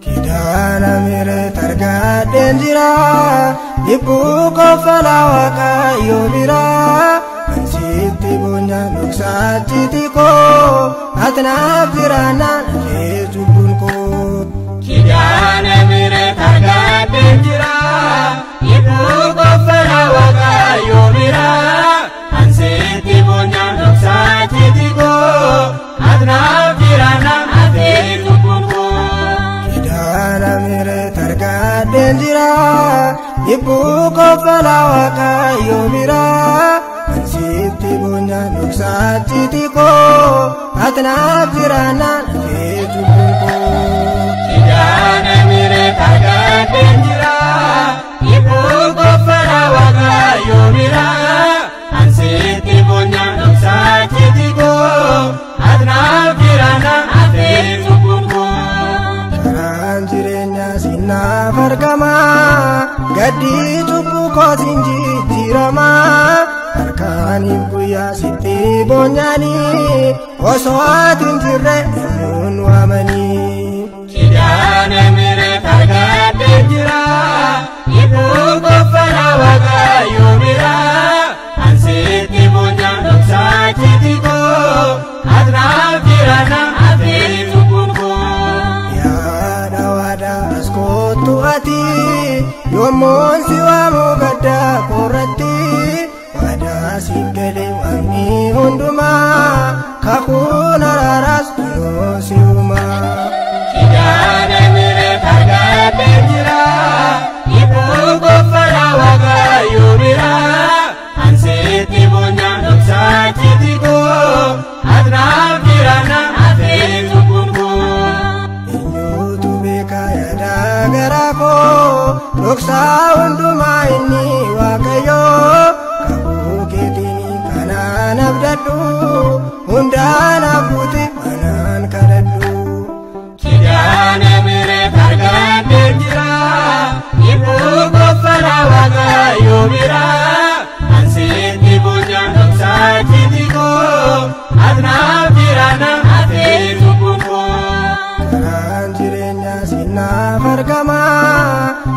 Kidana mere targaden jira ibu kofala Waaqayyo bira Ansitti bonya nuksati tiko atnaaf jirana lejubun ko Kidana mere targaden jira ibu kofala Waaqayyo bira Ansitti bonya nuksati tiko atnaaf jirana lejubun ko Kidana mere targaden jira ibu kofala Waaqayyo bira Ansitti bonya nuksati tiko atnaaf jirana lejubun ko Kidana mere targaden jira ibu kofala Waaqayyo bira Ansitti bonya nuksati tiko atnaaf jirana lejubun ko Karaan jireenya sinaaf argama gaddi cubbuu kootiin jijjiirama harkaaniif guyyaa sitti boonyanii osoo atiin jirre nuun waamanii Kidana mere targaden jira ibu kofala Waaqayyo bira Ansitti bonya nuksati tiko atnaaf jirana lejubun ko yaada waada as kootu ati yommuun si waamu gadda korratti waada siif gale waaqni hundumaa kakuun araaraas kunoo si uumaa Kidana mere targaden jira ibu kofala Waaqayyo bira Ansitti bonya nuksati tiko atnaaf jirana lejubun ko eenyuutu beeka yaada garaa koo dhoksaa hundumaa inni Waaqayyo kakuu keetiin kanaan abdadhu hundaan abbuuti anaan kadhadhu Kidana mere targaden jira ibu kofala Waaqayyo bira Ansitti bonya nuksati tiko atnaaf jirana lejubun ko Karaan jireenya sinaaf argama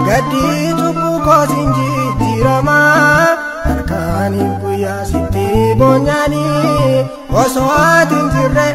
gaddi cubbuu kootiin jijjiirama harkaaniif guyyaa sitti boonyanii osoo atiin jirre